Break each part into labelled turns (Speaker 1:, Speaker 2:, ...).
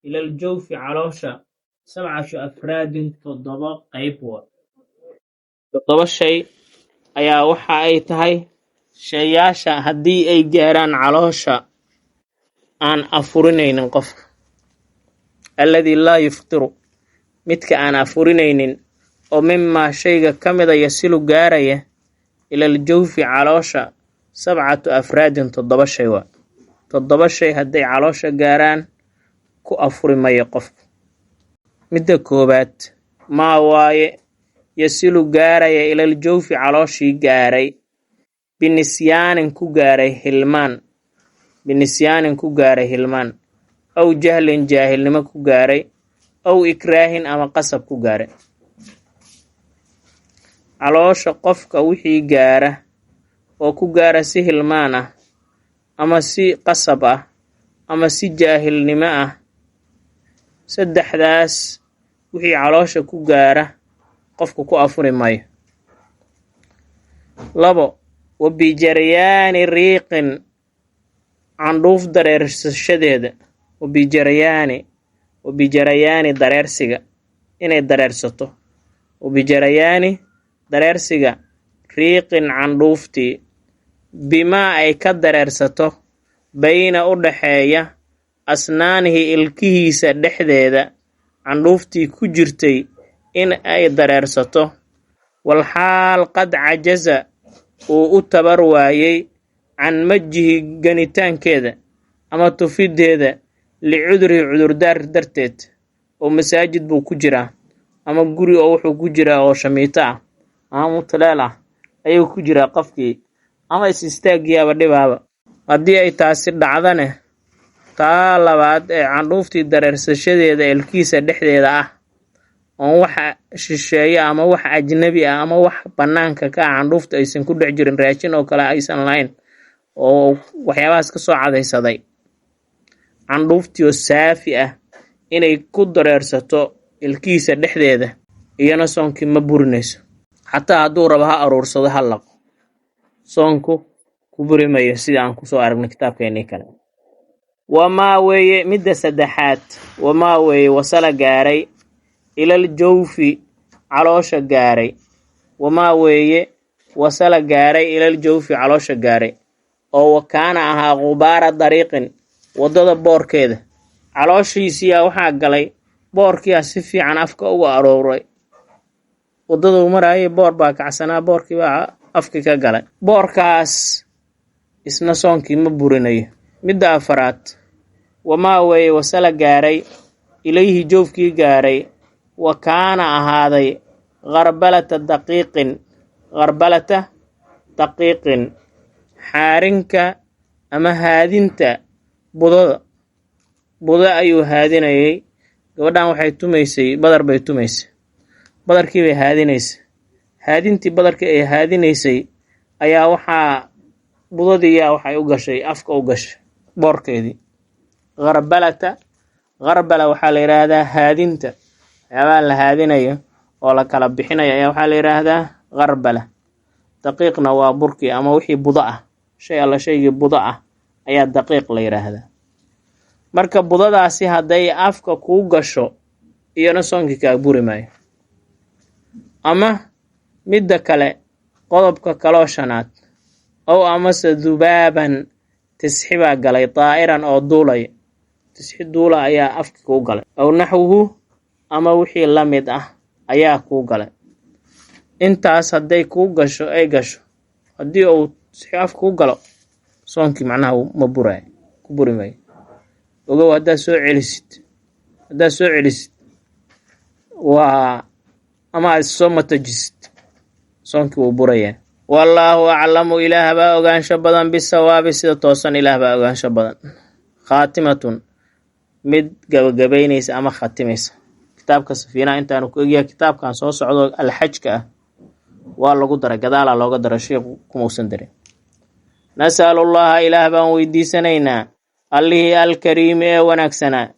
Speaker 1: ila aljawfi caloosha 7 afraadin 7 qayb waa 7 shay ayaa waxa ay tahay shayyaasha haddii ay gaaraan caloosha aan afurinaynin qofka alladii laa yuftiru midka aan afurinaynin oo mimaa shayga ka mida yasilu gaaraya ila aljawfi caloosha 7 afraadin 7 shay waa 7 shay hadday caloosha gaaraan ku afuri mayo qofka midda koobaad maa waaye yasilu gaaraya ila aljawfi calooshii gaaray binisyaanin ku gaaray hilmaan aw jahlin jaahilnimo ku gaaray aw ikraahin ama qasab ku gaaray caloosha qofka wixii gaara oo ku gaara si hilmaan ah ama si qasab ah ama si jaahilnimo ah saddexdaas wixii caloosha ku gaara qofku ku afuri mayo 2 wabijaryaani riiqin candhuuf dareersashadeeda wabijarayaani dareersiga inay dareersato wabijarayaani dareersiga riiqin candhuuftii bimaa ay ka dareersato bayna u dhaxeeya asnaanihi ilkihiisa dhexdeeda candhuuftii ku jirtay in ay dareersato walxaal qad cajaza uu u tabar waayey can majihi ganitaankeeda ama tufideeda licudurihi cudurdaar darteed oo masaajid buu ku jiraa ama guri oo wuxuu ku jiraa oo shamiito ah ama mutaleel ah ayuu ku jiraa qofkii ama is-istaaggiyaaba dhibaaba haddii ay taasi dhacdane taa labaad ee candhuuftii dareersashadeeda ilkiisa dhexdeeda ah oon wax shisheeye ama wax ajnabi ah ama wax bannaanka ka ah candhuufta aysan ku dhex jirin raashin oo kale aysan lahayn oo waxyaabahaas ka soo cadaysaday candhuuftii oo saafi ah inay ku dareersato ilkiisa dhexdeeda iyana soonkii ma burinayso xataa hadduu rabo ha aruursado ha laqo soonku ku buri mayo sida aan kusoo aragnay kitaabkeennii kale wamaa weeye midda saddexaad wamaa weeye wasala gaaray ilal jawfi caloosha gaaray wamaa weeye wasala gaaray ilal jawfi caloosha gaaray oo wakaana ahaa qubaara dariiqin waddada boorkeeda calooshiisiyaa waxaa galay boorkiyaa si fiican afka uga arooray waddaduu maraayay boor baa kacsanaa boorkii baa afki ka galay boorkaas isna soonkii ma burinayo midda afaraad wamaa weeye wasala gaaray ilayhi joofkii gaaray wa kaana ahaaday qarbalata daqiiqin xaarinka ama haadinta buda ayuu haadinayay gabadhan waxay tumaysay badar bay tumaysay badarkii bay haadinaysay haadintii badarkii ay haadinaysay ayaa waxaa budadiiyaa waxay u gashay afka u gashay boorkeedii qarbala waxaa la yidhaahdaa haadinta waxyaabaha la haadinayo oo la kala bixinayo ayaa waxaa la yidhaahdaa qarbala daqiiqna waa burkii ama wixii budo ah shaygii budo ah ayaa daqiiq la yidhaahdaa marka budadaasi hadday afka kuu gasho iyona soonkii kaa buri maayo ama midda kale qodobka kaloo shanaad ow amase dubaaban tisxi baa galay daa'iran oo duulaya tisxi duula ayaa afka kuu galay aw naxwuhu ama wixii la mid ah ayaa kuu galay intaas hadday kuu gasho ay gasho haddii uu tisxi afka kuu galo soonkii macnaha ma buraayo ku buri maayo ogow haddaad soo celisid waa ama aad soo matajisid soonkii wuu burayaa wallaahu aclamu ilaah baa ogaansho badan bisawaabi sida toosan ilaah baa ogaansho badan khaatimatun mid gabagabaynaysa ama khatimaysa kitaabka safiinaha intaanu ku egyahay kitaabkan soo socdo alxajka ah waa lagu daray gadaalaa looga dara sheekhu kumausan darin nasalullaha ilaah baan weydiisanaynaa allihii alkariimi ee wanaagsanaa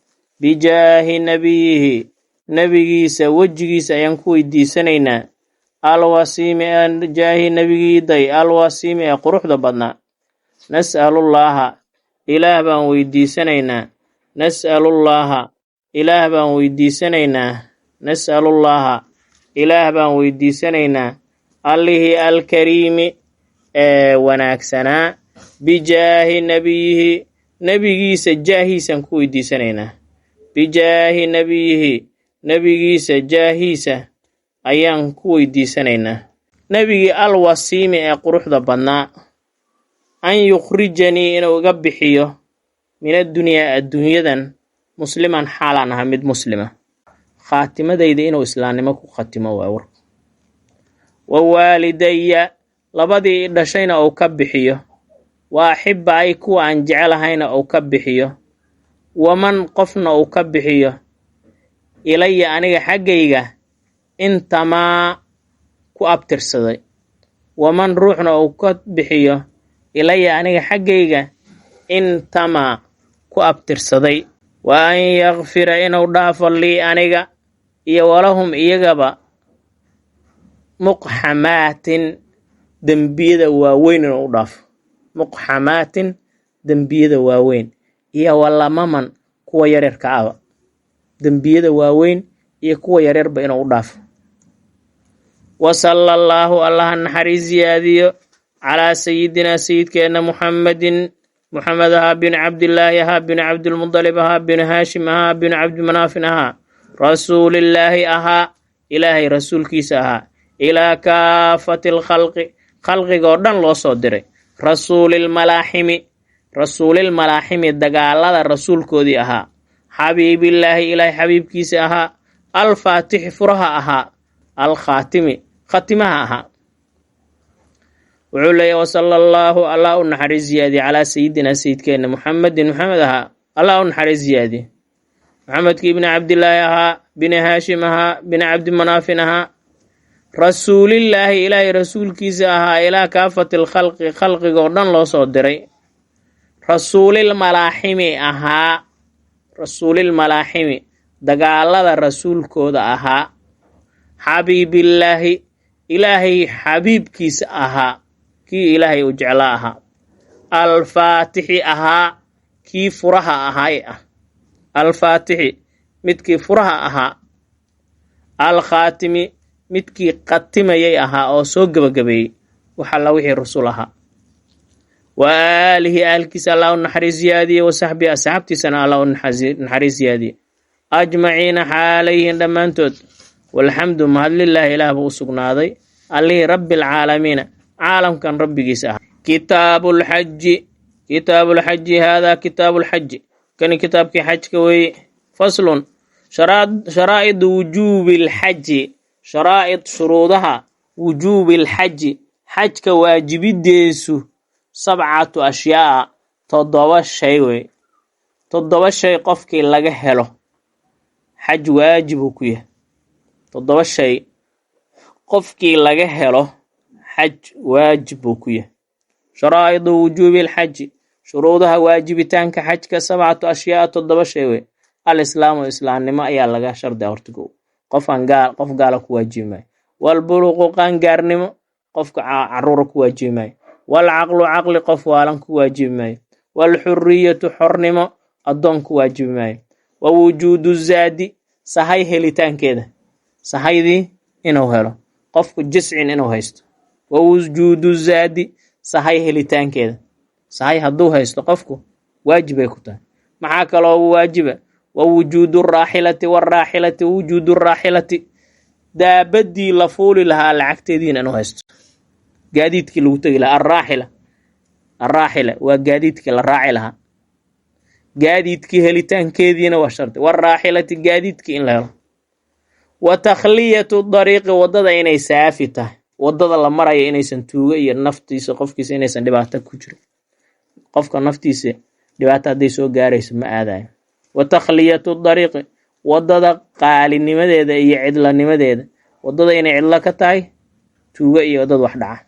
Speaker 1: bijaahi nabiyihi nebigiisa wejigiisa ayaan ku weydiisanaynaa alwasiimi ee jaahi nebigiiday alwasiimi ee quruxda badnaa nas'alullaaha ilaah baan weydiisanaynaa nas'alullaaha ilaah baan weydiisanaynaa nas'alullaaha ilaah baan weydiisanaynaa allihii alkariimi ee wanaagsanaa bijaahi nebiyihi nebigiisa jaahiisaan ku weydiisanaynaa bijaahi nebiyihi nebigiisa jaahiisa ayaan ku weydiisanaynaa nebigii alwasiimi ee quruxda badnaa an yukhrijanii inuu iga bixiyo min addunyaa adduunyadan musliman xaalaan ahaa mid muslima khaatimadayda inuu islaamnimo ku khatimo waa warka wa waalidaya labadii dhashayna uu ka bixiyo wa axibba ay kuwa aan jecelahayna uu ka bixiyo waman qofna uu ka bixiyo ilaya aniga xaggayga intamaa ku abtirsaday waman ruuxna uu ka bixiyo ilaya aniga xaggayga intamaa ku abtirsaday wa an yakfira inuu dhaafo lii aniga iyo walahum iyagaba muqxamaatin dembiyada waaweyn inuu dhaafo muqxamaatin dembiyada waaweyn iyo walamaman kuwa yaryarka aba dembiyada waaweyn iyo kuwa yaryarba inuu u dhaafo wasala allaahu allaha naxariis ziyaadiyo calaa sayidinaa sayidkeenna muxammadin muxamed ahaa binu cabdillaahi ahaa binu cabdilmudalib ahaa binu haashim ahaa binu cabdimanaafin ahaa rasuulillaahi ahaa ilaahay rasuulkiisa ahaa ilaa kaafati lkhalqi khalqigoo dhan loo soo diray rasuulilmalaaximi dagaalada rasuulkoodii ahaa xabiibillaahi ilaahay xabiibkiisa ahaa alfaatixi furaha ahaa alkhaatimi khatimaha ahaa wuxuu leeyahy wasala allaahu allah u naxariis ziyaadiye calaa sayidinaa sayidkeenna muxamedin muxamed ahaa allah u naxariis ziyaadiye muxamedkii ibni cabdillaahi ahaa bini haashim ahaa bini cabdimanaafin ahaa rasuulillaahi ilaahay rasuulkiisa ahaa ilaa kaafati lkhalqi khalqigoo dhan loo soo diray rasuulilmalaaximi ahaa rasuulilmalaaximi dagaalada rasuulkooda ahaa xabiibillaahi ilaahay xabiibkiisa ahaa kii ilaahay u jeclaa ahaa alfaatixi ahaa kii furaha ahaay ah alfaatixi midkii furaha ahaa alkhaatimi midkii khatimayay ahaa oo soo gebagabeeyey wax alla wixii rasul ahaa wa aalihi ahalkiisa allah u naxariis ziyaadiye wa saxbii asxaabtiisana allah u naxariis ziyaadiye ajmaciina xaalayhin dhammaantood walxamdu mahadlilaahi ilaah buu u sugnaaday allihii rabbialcaalamiina caalamkan rabbigiisa ahaa kitaabulxaji haadaa kitaabulxaji kani kitaabkii xajka weeye faslun sharaa'idu wujuubilxaji sharaa'id shuruudaha wujuubilxaji xajka waajibideesu 7 ashyaa 7 shay wey 7 shay qofkii laga helo xaj waajibuu ku yahay 7 shay qofkii laga helo xaj waajib buu ku yahay sharaa'idu wujuubilxaji shuruudaha waajibitaanka xajka 7 ashyaa 7 shay wey alislaamu islaamnimo ayaa laga shardiya hortigow qof gaala ku waajibi maayo walbuluuqu qaangaarnimo qofka caruura ku waajibi maayo walcaqlu caqli qof waalan ku waajibi maayo walxuriyatu xornimo addoon ku waajibi maayo wa wujuudu zaadi sahay helitaankeeda sahaydii inuu helo qofku jiscin inuu haysto wa wujuudu zaadi sahay helitaankeeda sahay hadduu haysto qofku waajibay ku tahay maxaa kaloo waajiba wa wujuudu raaxilati waraaxilati wujuudu raaxilati daabadii la fuuli lahaa lacagteediina inuu haysto gaadiidkii lagu tegi lahaa arraaxila waa gaadiidkii la raaci lahaa gaadiidkii helitaankeediina waa shardi waraaxilati gaadiidkii in la helo wa takhliyatu dariiqi waddada inay saafi tahay waddada la maraya inaysan tuuga iyo naftiisa qofkiisa inaysan dhibaato ku jirin qofka naftiisa dhibaato hadday soo gaarayso ma aadayo wa takhliyatu dariiqi waddada qaalinimadeeda iyo cidlanimadeeda waddada inay cidlo ka tahay tuuga iyo dad wax dhaca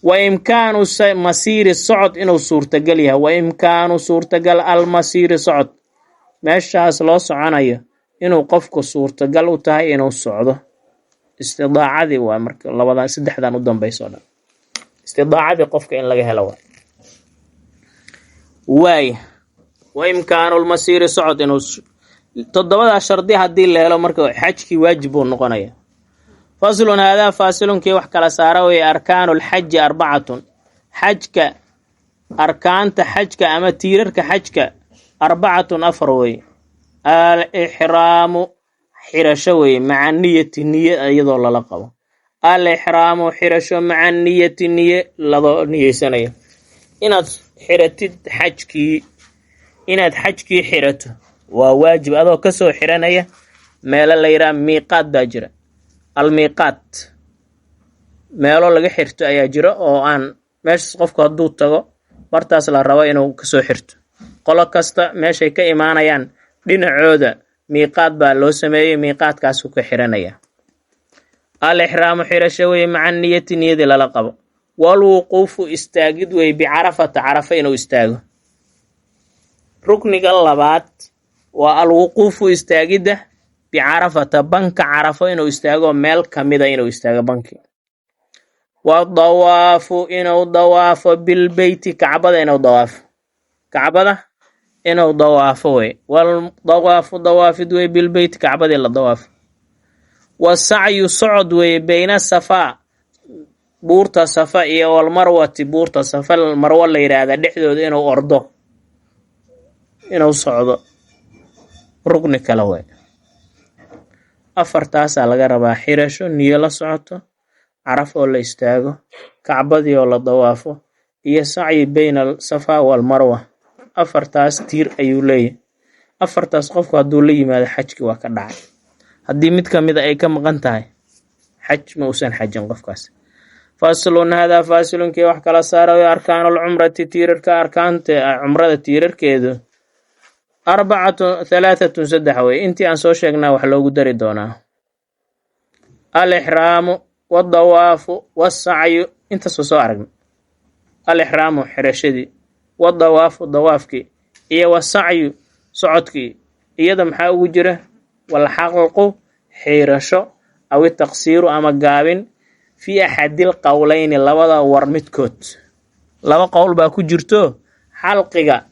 Speaker 1: wa imkaanu masiiri socod inuu suurtagal yahay wa imkaanu suurtagal almasiiri socod meeshaas loo soconayo inuu qofku suurtagal u tahay inuu socdo istidaacadii waa marka labadan saddexdan u dambayso dhan istidaacadii qofka in laga helo waay wa imkaanu almasiiri socod inuu toddobadaa shardi haddii la helo marka xajkii waajib buu noqonaya. faslun haadaa faasilunkii wax kala saara weye arkaanu lxaji arbacatun. xajka arkaanta xajka ama tiirarka xajka arbacatun afar weye. alixraamu xirasho weye maca niyati niye iyadoo lala qabo. alixraamu xirasho maca niyati niye ladoo niyeysanayo. inaad xiratid xajkii inaad xajkii xirato waa waajib adoo kasoo xiranaya meelo la yidhaha miiqaad baa jira. almiiqaat meelo laga xirto ayaa jira oo aan meeshaas qofku hadduu tago bartaas la rabo inuu kasoo xirto. qolo kasta meeshay ka imaanayaan dhinacooda miiqaad baa loo sameeyey, miiqaadkaasuu ka xiranaya. alixraamu xirasho weye maca niyati niyadii lala qabo. walwuquufu istaagid weye bicarafata carafa inuu istaago. rukniga labaad waa alwuquufu istaagidda bicarafata banka carafo inuu istaago meel kamida inuu istaago banki. wadawaafu inuu dawaafo bilbeyti kacbada inuu dawaafo. kacbada inuu dawaafo wey. waldawaafu dawaafid wey bilbeyti kacbadii la dawaafo. wasacyu socod weye beyna safaa buurta safa iyo walmarwati buurta safa marwo la yidhaahda dhexdooda inuu ordo inuu socdo rugni kale wey. afartaasaa laga rabaa: xirasho, niyo la socoto, caraf oo la istaago, kacbadii oo la dawaafo, iyo sacyi beyna alsafaa walmarwa. afartaas tiir ayuu leeyahay. afartaas qofku hadduu la yimaado xajki waa ka dhacay. haddii mid ka mida ay ka maqan tahay xaj ma uusan xajin qofkaas. faslun haadaa faasilunkii wax kala saarayo arkaanulcumrati tiirarka arkaanta cumrada tiirarkeedu halaaatun saddex wey. intii aan soo sheegnaa wax loogu dari doonaa. alixraamu wadawaafu wasacyu intaasoo soo aragna. alixraamu xirashadii, wadawaafu dawaafkii, iyo wasacyu socodkii. iyada maxaa ugu jira walxalqu xiirasho aw itaqsiiru ama gaabin fii axadil qowleyni labada war midkood. laba qowl baa ku jirto xalqiga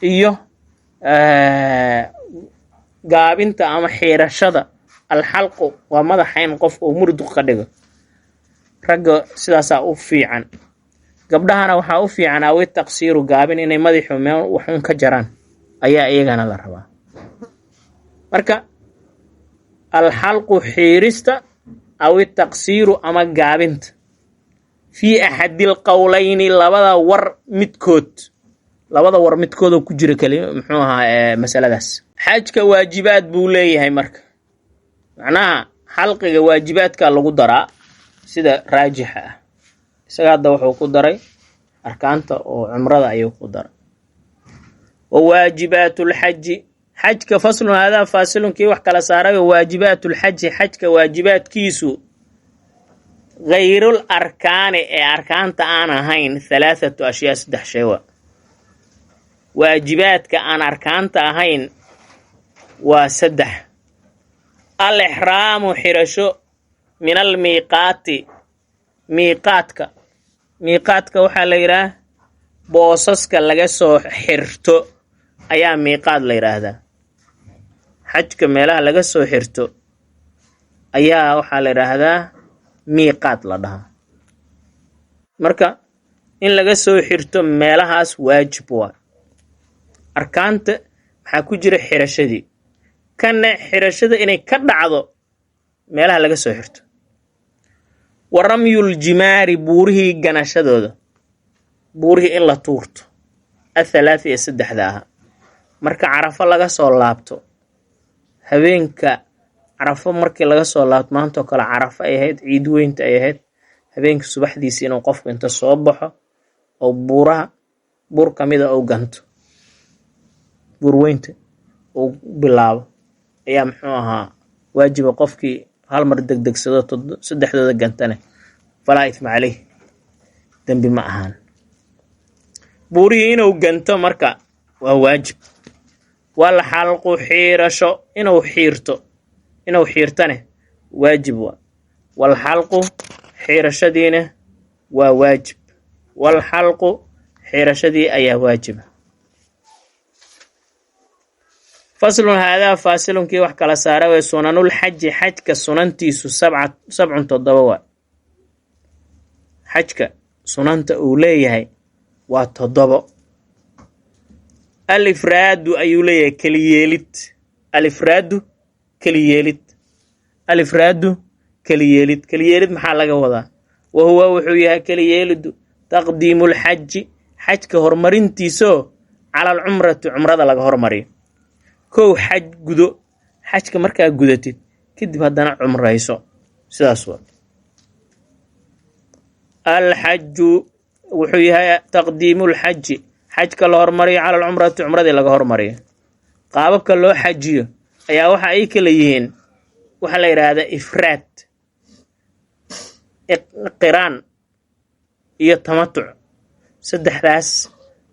Speaker 1: iyo gaabinta ama xiirashada. alxalqu waa madaxa in qofka uu murduq ka dhigo. ragga sidaasaa u fiican. gabdhahana waxaa u fiican aw itaqsiiru gaabin inay madaxu meel waxuun ka jaraan ayaa iyagana la rabaa. marka alxalqu xiirista aw itaqsiiru ama gaabinta fii axadil qowleyni labada war midkoodoo ku jira muxuu ahaa masaladaas. xajka waajibaad buu leeyahay. marka macnaha xalqiga waajibaadka lagu daraa sida raajixa ah. isaga hadda wuxuu ku daray arkaanta oo cumrada ayuu ku daray. wa waajibaatulxaji xajka faslun haadaa faasilunkii wax kala saarayo waajibaatulxaji xajka waajibaadkiisu gayrul arkaani ee arkaanta aan ahayn halaathatu ashyaa saddex shay waa. waajibaadka aan arkaanta ahayn waa saddex. alixraamu xirasho min almiiqaati miiqaadka waxaa la yidhaah boosaska laga soo xirto ayaa miiqaad la yidhaahdaa. xajka meelaha laga soo xirto ayaa waxaa la yidhaahdaa miiqaad la dhahaa. marka in laga soo xirto meelahaas waajib waa. arkaanta maxaa ku jira xirashadii. kana xirashada inay ka dhacdo meelaha laga soo xirto. wa ramyul jimaari buurihii ganashadooda. buurihii in la tuurto athalaatha iyo saddexda aha. marka carafo laga soo laabto habeenka carafo markii laga soo laabto maantoo kale carafo ay ahayd ciid weynta ay ahayd habeenka subaxdiisi inuu qofku inta soo baxo oo buur kamida ou ganto buur weynta uu bilaabo ayaa muxuu ahaa waajiba. qofkii hal mar degdegsado saddexdooda gantane falaa ithma caleyh dembi ma ahaan. buurihii inuu ganto marka waa waajib. wal xalqu xiirasho inuu xiirtane waajib waa. wal xalqu xiirashadiina waa waajib. wal xalqu xiirashadii ayaa waajiba. faslun haadaa faasilunkii wax kala saara way sunanul xaji xajka sunantiisu sabcun 7 waa xajka sunanta uu leeyahay waa 7 alifraadu ayuu leeyahay keliyeelid alifraadu keliyeelid maxaa laga wadaa wahuwa wuxuu yahay keliyeelidu taqdiimul xaji xajka horumarintiisoo cala alcumrati cumrada laga hormariyo kow xaj gudo xajka markaa gudatid kadib haddana cumrayso sidaas waa alxaju wuxuu yahay taqdiimul xaji xajka la hormariyo cala alcumrati cumradii laga hormariyo qaababka loo xajiyo ayaa waxa ay kala yihiin waxa la yidhaahdaa ifraad qiraan iyo tamatuc saddexdaas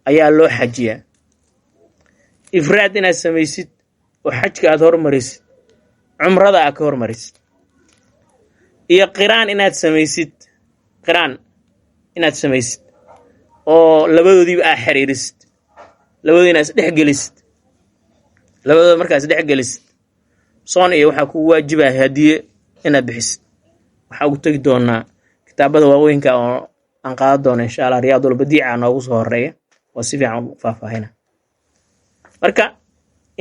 Speaker 1: ayaa loo xajiyaa ifraad inaad samaysid oo xajka aad hormarisid cumrada aad ka hormarisid iyo qiraan inaad samaysid oo labadoodiiba aad xiriirisid labadoodina isdhexgelisid labadooda markaas dhexgelisid soon iyo waxaa kugu waajibaya hadiye inaad bixisid waxaa ugu tegi doonaa kitaabada waaweynka oo aan qaadan doono insha allah riyaadul badiica noogu soo horeeya oo si fiican u faahfaahina marka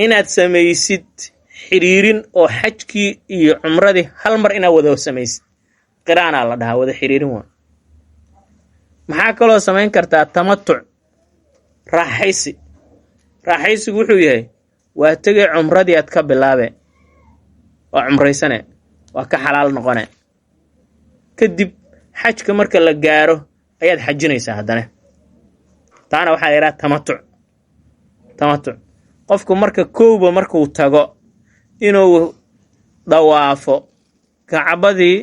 Speaker 1: inaad samaysid xiriirin oo xajkii iyo cumradii hal mar inaad wada samaysid qiraanaa la dhahaa wada xiriirin waa maxaa kaloo samayn kartaa tamatuc raaxaysigu wuxuu yahay waa tegay cumradii aad ka bilaabe waa cumraysane waa ka xalaal noqone kadib xajka marka la gaaro ayaad xajinaysaa haddana taana waxaa la yidhaha tamatuc qofku marka kowba markuu tago inuu dawaafo kacbadii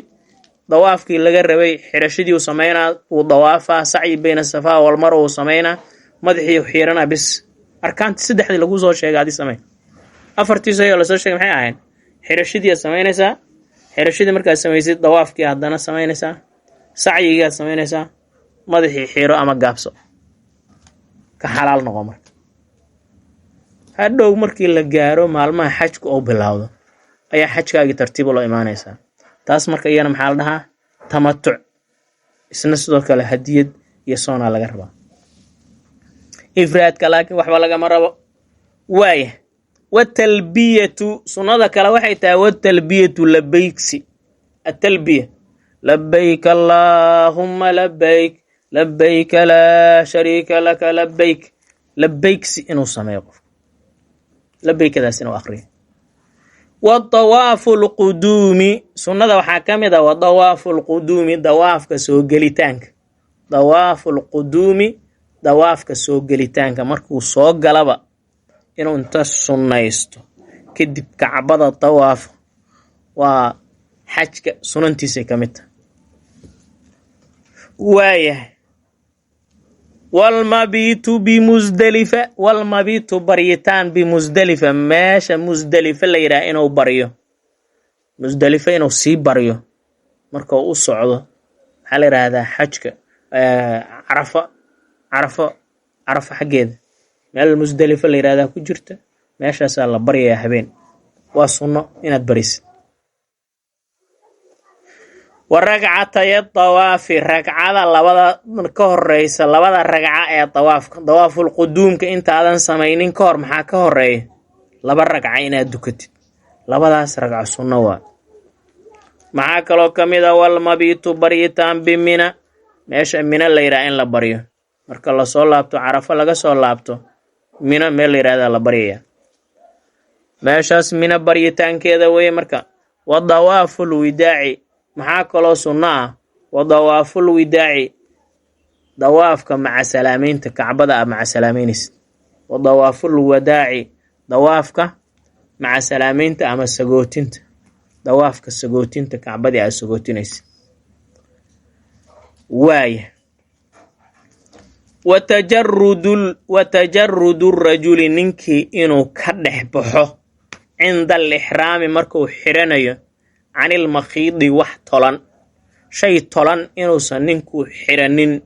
Speaker 1: dawaafkii laga rabay xirashadii uu samaynaa uu dawaafaa sacyi bayna safaa walmar uu samaynaa madaxii xiiranaa bis arkaantii 3 lagu soo sheegay adii samay 4 shay oo la soo sheegay maxay ahayn xirashadii samaynaysaa xirashadii markaa samaysid dawaafkii haddana samaynaysaa sacyiga samaynaysaa madaxii xiiro ama gaabso ka xalaal noqo marka hadhow markii la gaaro maalmaha xajku oo bilowdo ayaa xajkaagi tartiib loo imaanaysaa taas marka iyana maxaa la dhahaa tamatuc isna sidoo kale hadiyad iyo soona laga rabaa ifraadka laakiin waxba lagama rabo waaya watalbiyatu sunnada kale waxay tahay watalbiyatu labayksi التلبية لبيك اللهم لبيك لبيك لا شريك لك لبيك إنه سميق لبيك ذا سنو أخرين والطواف القدوم سنة وحاكمة وطواف القدوم دواف كسو جليتانك طواف القدوم دواف كسو جليتانك مركو سوق قلبا إنه انت سنيستو كدب كعبد الطواف وحجك سننتي سيكمت وايه والمبيت بمزدلفة والمبيت بريتان بمزدلفة ماشا مزدلفة اللي يرى إنه بريو مزدلفة إنه سي بريو مركو أصعده حالي هذا حجك عرفة حقيد مال المزدلفة اللي يرى هذا كجرته ماشا سأل بريو يا حبين وصنع إنه بريس ورقعتي الطواف رقعة لبدا كهريسة لبدا رقعة طواف القدوم كإنت آدان سمينين كهر محا كهري لبدا رقعة إنا دوكتت لبدا رقعة سنوا محا كلو كميدا والمبيت بريتان بمنا ماشا منا اللي يرائن لبريو مركا الله سول لابتو عرفة لغا سول لابتو منا ميل يرائن لبريو ماشاس منا بريتان كيدا وي مركا والضواف الوداعي maxaa kaloo sunno ah wa dawaaful widaaci dawaafka maca salaamaynta kacbada ah maca salaamaynis wa dawaaful wadaaci dawaafka maca salaamaynta ama sagootinta dawaafka sagootinta kacbadii aad sagootinaysa waaya watajarrudu rajuli ninkii inuu ka dhex baxo cinda alixraami markuu xiranayo عن المخيض وحطلن شيء طلن إنه سننكو حرنين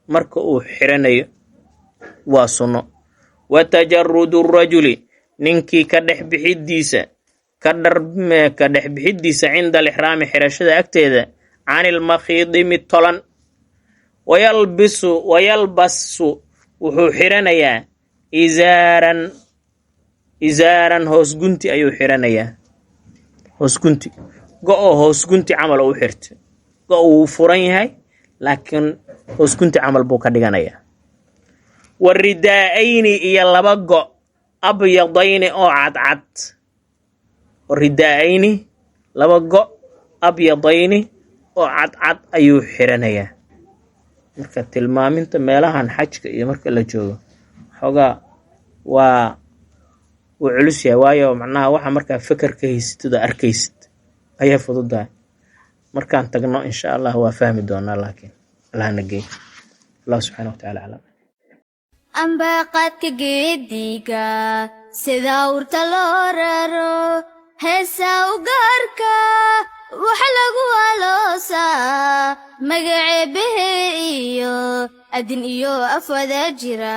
Speaker 1: مركو حرني وصنو وتجرد الرجل ninkii ka dhex bixidiisa cinda alixraami xirashada agteeda canil makhiidi mid tolan wayalbasu wuxuu xiranayaa isaaran hoosgunti ayuu xiranayaa hoosgunti go-oo hoosgunti camal oo u xirta go wuu furan yahay laakiin hoosgunti camal buu ka dhiganayaa waridaa'ayni iyo laba go abyadayni oo cadcad waridaa'ayni laba go abyadayni oo cadcad ayuu xiranayaa marka tilmaaminta meelahan xajka iyo marka la joogo xoogaa waa wuu culus yahay waayo macnaha waxa markaa fikir ka haysatid oo arkaysid ayaa fududahay markaan tagno insha allah waa fahmi doonaa laakiin allahna geey allah subxaana wa tacaala aclam
Speaker 2: ambaqaadka geediga sida urta loo raro heesaa u gaarka wax lagu aloosaa magaceebahe iyo adin iyo afwada jira